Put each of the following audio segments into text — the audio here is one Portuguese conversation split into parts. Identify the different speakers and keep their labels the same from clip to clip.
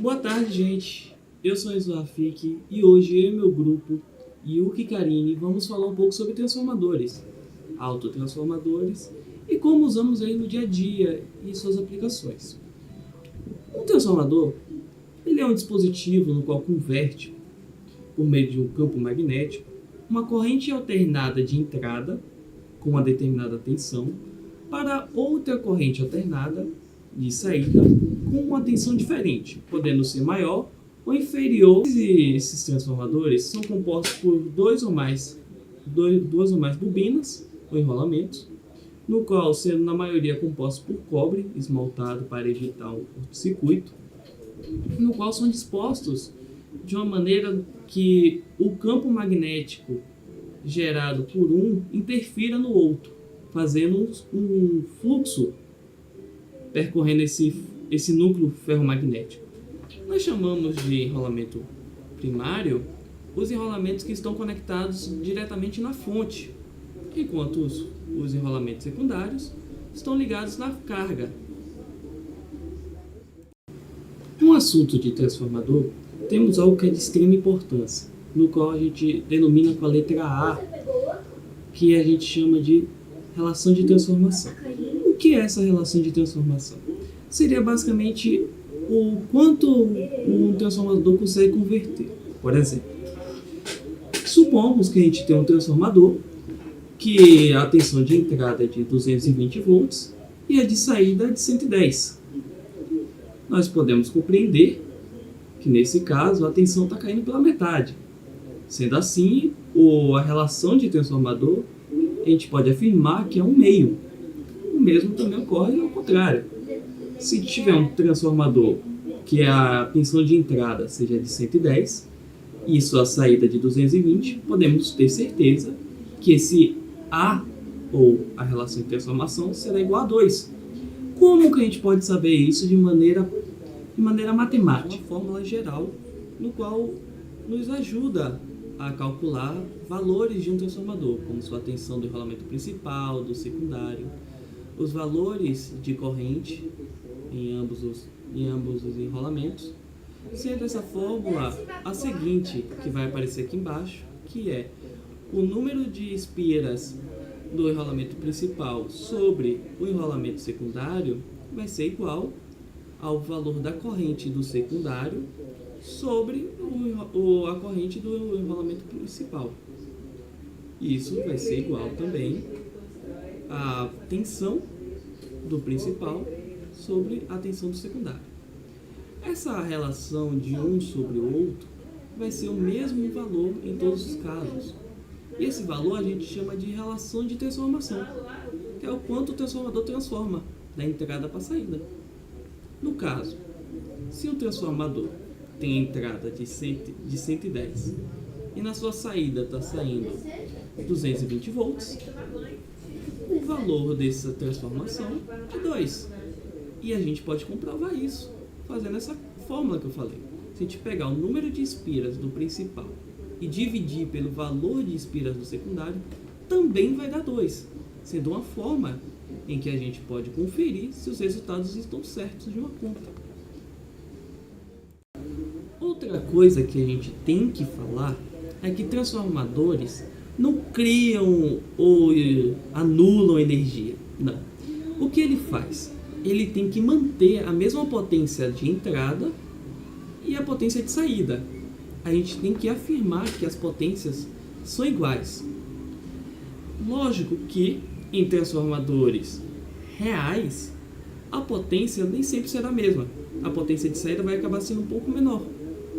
Speaker 1: Boa tarde, gente. Eu sou Enzo Rafik e hoje eu e meu grupo, Yuki e Karine, vamos falar um pouco sobre transformadores, autotransformadores e como usamos aí no dia a dia e suas aplicações. Um transformador, ele é um dispositivo no qual converte, por meio de um campo magnético, uma corrente alternada de entrada com uma determinada tensão para outra corrente alternada de saída com uma tensão diferente, podendo ser maior ou inferior. Esses transformadores são compostos por duas ou mais bobinas ou enrolamentos, no qual sendo na maioria compostos por cobre esmaltado para evitar um curto-circuito, no qual são dispostos de uma maneira que o campo magnético gerado por um interfira no outro, fazendo um fluxo percorrendo esse núcleo ferromagnético. Nós chamamos de enrolamento primário os enrolamentos que estão conectados diretamente na fonte, enquanto os enrolamentos secundários estão ligados na carga. No assunto de transformador, temos algo que é de extrema importância, no qual a gente denomina com a letra A, que a gente chama de relação de transformação. O que é essa relação de transformação? Seria basicamente o quanto um transformador consegue converter. Por exemplo, supomos que a gente tem um transformador que a tensão de entrada é de 220 volts e a de saída é de 110. Nós podemos compreender que nesse caso a tensão está caindo pela metade. Sendo assim, a relação de transformador a gente pode afirmar que é um meio. O mesmo também ocorre ao contrário. Se tiver um transformador que a tensão de entrada seja de 110 e sua saída de 220, podemos ter certeza que esse A, ou a relação de transformação, será igual a 2. Como que a gente pode saber isso de maneira matemática? Uma fórmula geral, no qual nos ajuda a calcular valores de um transformador, como sua tensão do enrolamento principal, do secundário, os valores de corrente em ambos os enrolamentos, sendo essa fórmula a seguinte, que vai aparecer aqui embaixo, que é o número de espiras do enrolamento principal sobre o enrolamento secundário vai ser igual ao valor da corrente do secundário sobre a corrente do enrolamento principal. Isso vai ser igual também à tensão do principal sobre a tensão do secundário. Essa relação de um sobre o outro vai ser o mesmo valor em todos os casos. E esse valor a gente chama de relação de transformação, que é o quanto o transformador transforma da entrada para a saída. No caso, se o transformador tem a entrada de 110 e na sua saída está saindo 220 volts, o valor dessa transformação é 2. E a gente pode comprovar isso fazendo essa fórmula que eu falei. Se a gente pegar o número de espiras do principal e dividir pelo valor de espiras do secundário, também vai dar 2, sendo uma forma em que a gente pode conferir se os resultados estão certos de uma conta. Outra coisa que a gente tem que falar é que transformadores não criam ou anulam energia. Não. O que ele faz? Ele tem que manter a mesma potência de entrada e a potência de saída. A gente tem que afirmar que as potências são iguais. Lógico que em transformadores reais, a potência nem sempre será a mesma. A potência de saída vai acabar sendo um pouco menor,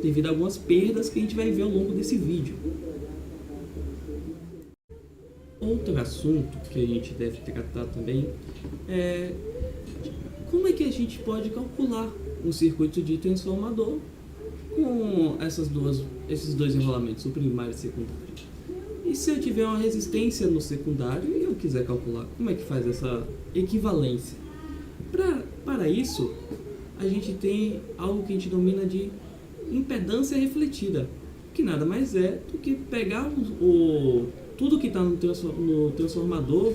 Speaker 1: devido a algumas perdas que a gente vai ver ao longo desse vídeo. Outro assunto que a gente deve tratar também é como é que a gente pode calcular um circuito de transformador com esses dois enrolamentos, o primário e o secundário. E se eu tiver uma resistência no secundário e eu quiser calcular, como é que faz essa equivalência? Para isso, a gente tem algo que a gente denomina de impedância refletida, que nada mais é do que pegar tudo que está no transformador,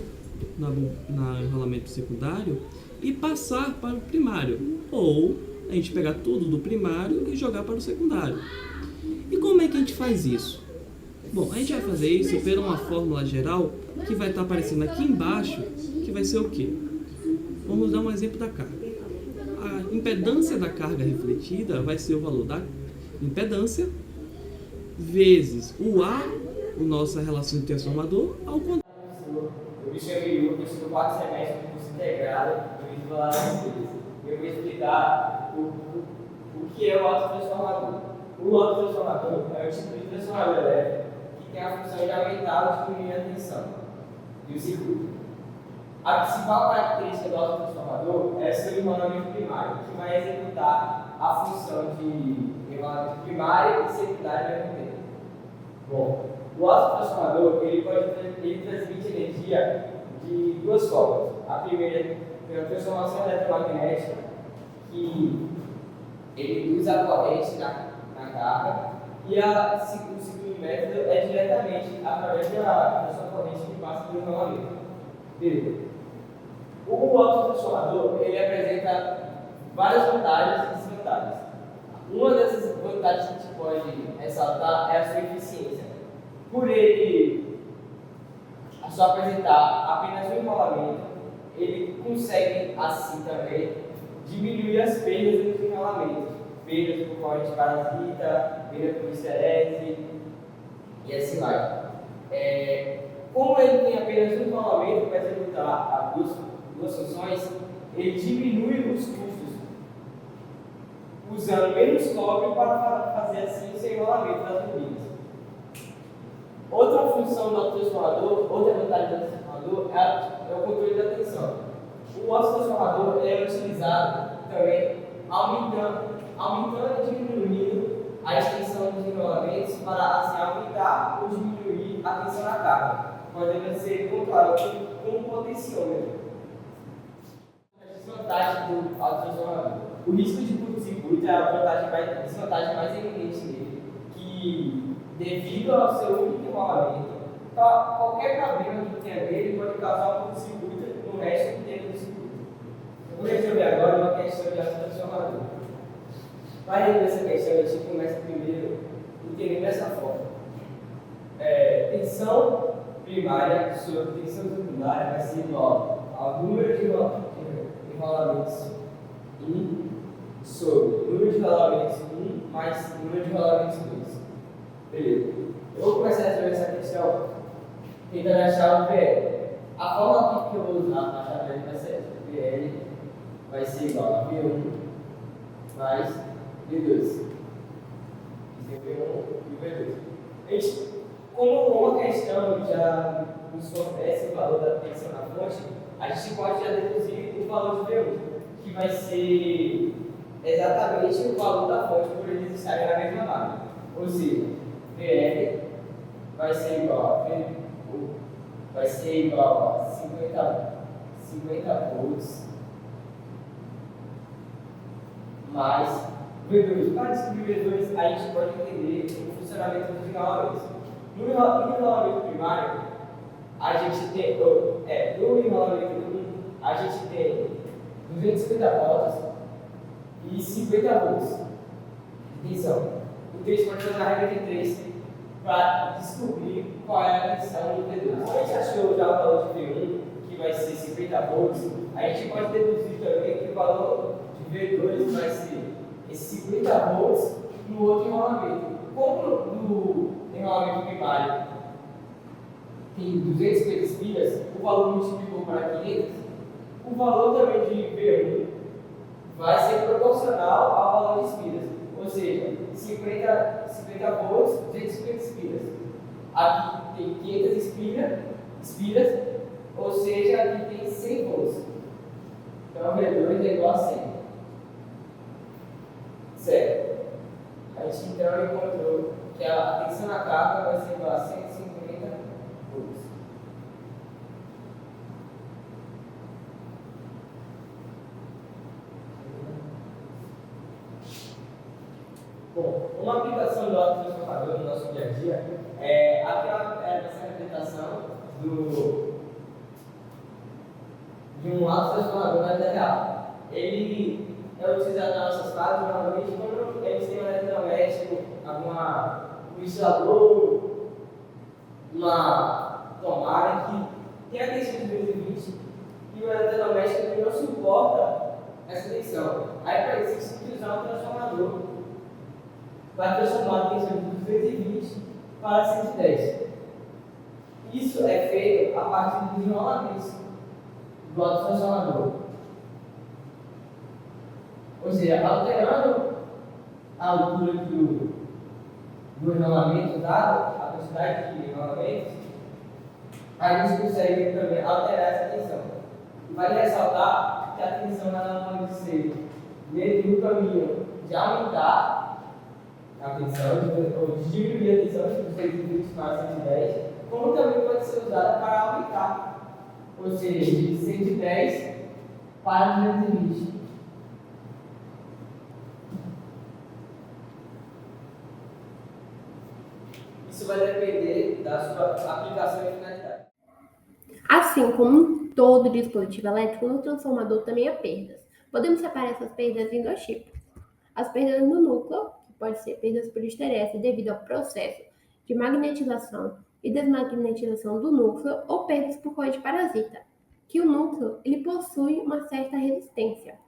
Speaker 1: no enrolamento secundário, e passar para o primário, ou a gente pegar tudo do primário e jogar para o secundário. E como é que a gente faz isso? Bom, a gente vai fazer isso por uma fórmula geral que vai estar aparecendo aqui embaixo, que vai ser o quê? Vamos dar um exemplo da carga. A impedância da carga refletida vai ser o valor da impedância vezes o A, a nossa relação de transformador, ao contrário.
Speaker 2: Eu me chamo Yuri, eu estou no quarto semestre do curso integrado do Visual Analytics. Eu vou explicar o que é o autotransformador. O autotransformador é o tipo de transformador elétrico que tem a função de aumentar ou diminuir a tensão do circuito. A principal característica do autotransformador é seu enrolamento primário, que vai executar a função de enrolamento primário e secundário ao mesmo tempo. Bom, o autotransformador ele transmite energia de duas formas. A primeira é a transformação eletromagnética, que ele usa a corrente na carga, e o segundo método é diretamente através da sua corrente que passa pelo enrolamento. Beleza. O autotransformador ele apresenta várias vantagens e desvantagens. Uma dessas vantagens que a gente pode ressaltar é a sua eficiência. Por ele só apresentar apenas um enrolamento, ele consegue assim também diminuir as perdas dos enrolamentos, perdas por corrente parasita, perda por esterese e assim vai. Como ele tem apenas um enrolamento para executar duas funções, ele diminui os custos, usando menos cobre para fazer assim o seu enrolamento das turbinas. Outra função do autotransformador, outra vantagem do autotransformador é o controle da tensão. O autotransformador é utilizado também aumentando e diminuindo a extensão dos enrolamentos para assim, aumentar ou diminuir a tensão na carga, podendo ser controlado com um potenciômetro. A desvantagem do autotransformador. O risco de curto-circuito é a desvantagem mais evidente dele, que devido ao seu único enrolamento, qualquer problema que tenha dele pode causar um curto-circuito no resto inteiro do circuito. Eu vou resolver agora uma questão de autotransformador. Para resolver essa questão, a gente começa primeiro entendendo dessa forma. Tensão primária sobre tensão secundária vai ser igual ao número de enrolamentos 1 sobre número de enrolamentos 1 mais número de enrolamentos 2. Beleza. Eu vou começar a resolver essa questão tentando achar o PL. A forma que eu vou usar para achar PL vai ser essa. PL vai ser igual a V1 mais V2. Isso é V1 e V2. Como uma questão já nos fornece o valor da tensão na fonte, a gente pode já deduzir o valor de V1, que vai ser exatamente o valor da fonte por eles estarem na mesma máquina. Ou seja, VL vai ser igual a 50 volts mais V2. Para descobrir V2, a gente pode entender o funcionamento dos enrolamentos. No enrolamento primário, a gente tem, no enrolamento 1, a gente tem 250 volts e 50 volts de tensão. O 3 pode fazer a regra de 3 para descobrir qual é a tensão do V2. Como a gente achou já o valor de V1, que vai ser 50 volts, a gente pode deduzir também que o valor de V2 vai ser esses 50 volts no outro enrolamento. Como no enrolamento primário tem 250 espiras, o valor multiplicou para 500, o valor também de V1 vai ser proporcional ao valor de espiras. Ou seja, 50 volts, 250 espiras. Aqui tem 500 espiras, ou seja, aqui tem 100 volts. Então, V2 é igual a 100. Certo. A gente então encontrou que a tensão na carga vai ser igual a 150 volts. Bom, uma aplicação do autotransformador no nosso dia a dia é essa representação de um autotransformador na vida real. Ele é utilizado nas nossas casas, normalmente, quando a gente tem um eletrodoméstico, um ventilador, uma tomada que tem a tensão de 220 e o eletrodoméstico não suporta essa tensão. Aí, para isso, você tem que usar um transformador para transformar a tensão de 220 para 110. Isso é feito a partir dos enrolamentos do autotransformador. Ou seja, alterando a altura do enrolamento usado, a quantidade de enrolamentos, a gente consegue também alterar essa tensão. Vale ressaltar que a tensão ela pode ser desde o caminho de aumentar a tensão, ou de diminuir a tensão de 220 para 110, como também pode ser usada para aumentar, ou seja, de 110 para 220. Isso vai depender da sua aplicação e finalidade.
Speaker 3: Assim como todo dispositivo elétrico, no transformador também há perdas. Podemos separar essas perdas em dois tipos. As perdas no núcleo, que pode ser perdas por estresse devido ao processo de magnetização e desmagnetização do núcleo, ou perdas por corrente parasita, que o núcleo ele possui uma certa resistência.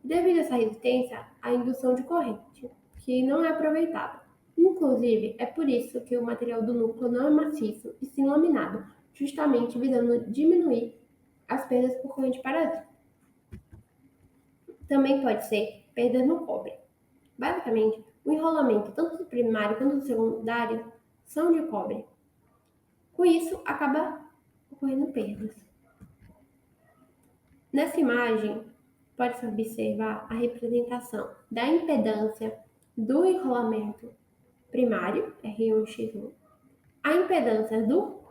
Speaker 3: Devido a essa resistência, a indução de corrente, que não é aproveitada. Inclusive, é por isso que o material do núcleo não é maciço e sim laminado, justamente visando diminuir as perdas por corrente parasita. Também pode ser perdas no cobre. Basicamente, o enrolamento tanto do primário quanto do secundário são de cobre. Com isso, acaba ocorrendo perdas. Nessa imagem, pode-se observar a representação da impedância do enrolamento primário, R1x1, a impedância do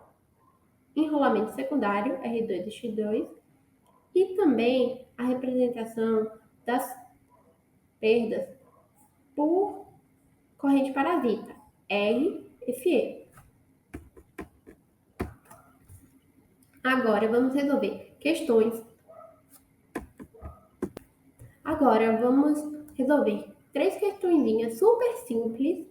Speaker 3: enrolamento secundário, R2x2, e também a representação das perdas por corrente parasita, RFE. Agora vamos resolver três questõezinhas super simples,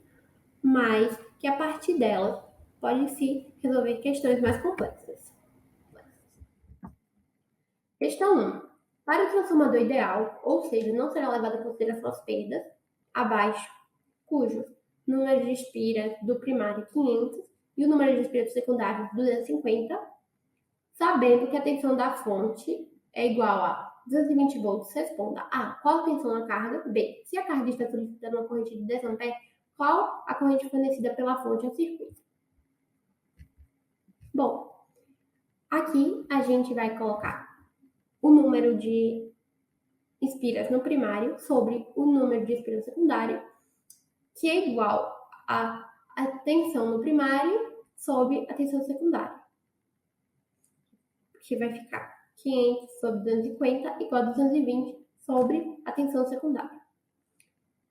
Speaker 3: mas que a partir delas pode-se resolver questões mais complexas. Questão 1. Para o transformador ideal, ou seja, não será levado em consideração as perdas, abaixo, cujo número de espiras do primário 500 e o número de espiras do secundário 250, sabendo que a tensão da fonte é igual a 220 volts, responda A. Qual a tensão na carga? B. Se a carga está solicitando uma corrente de 10 A, qual a corrente fornecida pela fonte ao circuito? Bom, aqui a gente vai colocar o número de espiras no primário sobre o número de espiras no secundário, que é igual a tensão no primário sobre a tensão secundária, que vai ficar 500 sobre 250 igual a 220 sobre a tensão secundária.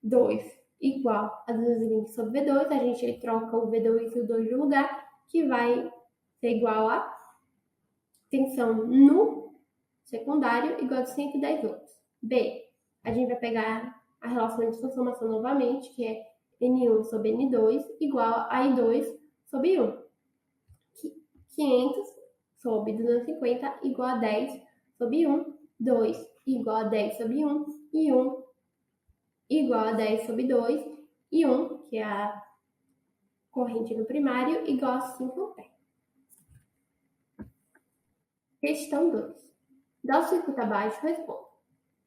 Speaker 3: 2 igual a 220 sobre V2, a gente troca o V2 e o 2 de lugar, que vai ser igual a tensão no secundário igual a 110 volts. B, a gente vai pegar a relação de transformação novamente, que é N1 sobre N2 igual a I2 sobre 1. 500 sobre 250 igual a 10 sobre 1, 2 igual a 10 sobre 1 e 1 igual a 10 sobre 2 e 1, que é a corrente no primário, igual a 5 A. Questão 2. Dá o circuito abaixo, responda.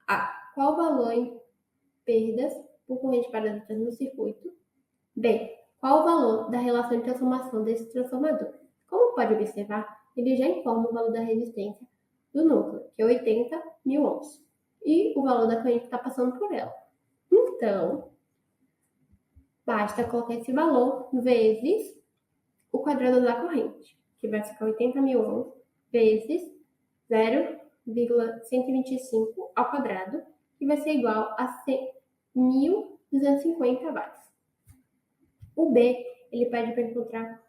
Speaker 3: A. Qual o valor em perdas por corrente parasita no circuito? B. Qual o valor da relação de transformação desse transformador? Como pode observar, ele já informa o valor da resistência do núcleo, que é 80 mil ohms, e o valor da corrente que está passando por ela. Então, basta colocar esse valor vezes o quadrado da corrente, que vai ficar 80 mil ohms vezes 0,125 ao quadrado, que vai ser igual a 1.250 watts. O B, ele pede para encontrar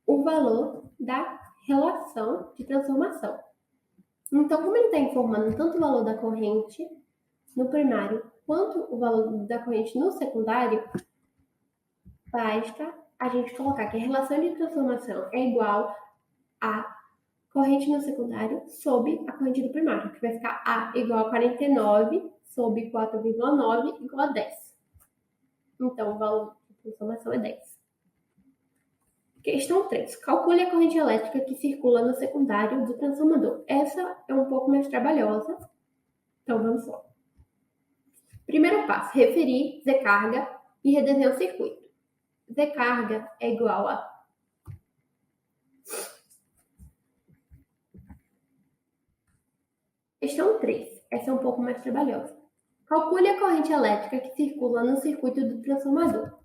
Speaker 3: o valor da relação de transformação. Então, como ele está informando tanto o valor da corrente no primário quanto o valor da corrente no secundário, basta a gente colocar que a relação de transformação é igual a corrente no secundário sobre a corrente do primário, que vai ficar A igual a 49 sobre 4,9 igual a 10. Então, o valor de transformação é 10. Questão 3. Calcule a corrente elétrica que circula no secundário do transformador. Essa é um pouco mais trabalhosa, então vamos lá. Primeiro passo, referir Z carga e redesenhar o circuito. Z carga é igual a Questão 3. Essa é um pouco mais trabalhosa. Calcule a corrente elétrica que circula no circuito do transformador.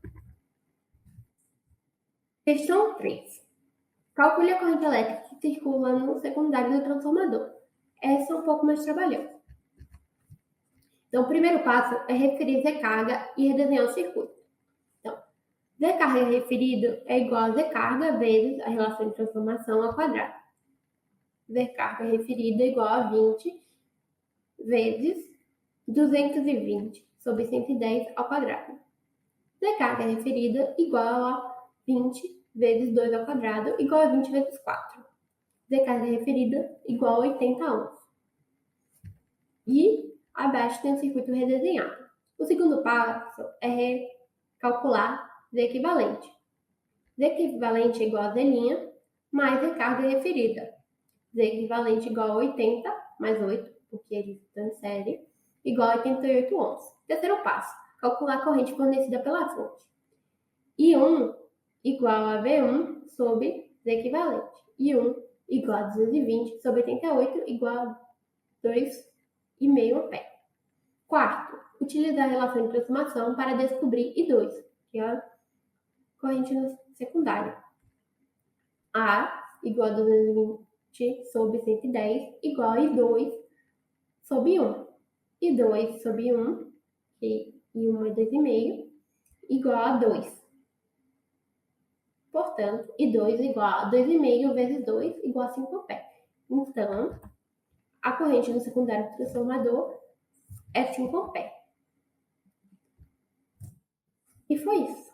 Speaker 3: Questão 3. Calcule a corrente elétrica que circula no secundário do transformador. Essa é um pouco mais trabalhosa. Então, o primeiro passo é referir Z carga e redesenhar o circuito. Então, Z carga referido é igual a Z carga vezes a relação de transformação ao quadrado. Z carga referida é igual a 20 vezes 220 sobre 110 ao quadrado. Z carga referida igual a 20 vezes 2 ao quadrado igual a 20 vezes 4. Z carga referida igual a 80 ohms. E abaixo tem o circuito redesenhado. O segundo passo é calcular Z equivalente. Z equivalente é igual a Z' mais Z carga referida. Z equivalente igual a 80 mais 8, porque eles estão em série, igual a 88 ohms. Terceiro passo, calcular a corrente fornecida pela fonte. I1 igual a V1 sobre Z equivalente. I1 igual a 220 sobre 88 igual a 2,5 ampere. Quarto, utilizar a relação de transformação para descobrir I2, que é a corrente secundária. A igual a 220 sobre 110 igual a I2 sobre 1. I2 sobre 1, que I1 é 2,5, igual a 2. Portanto, I2 igual a 2,5 vezes 2 igual a 5 ampere. Então, a corrente no secundário do transformador é 5 ampere. E foi isso.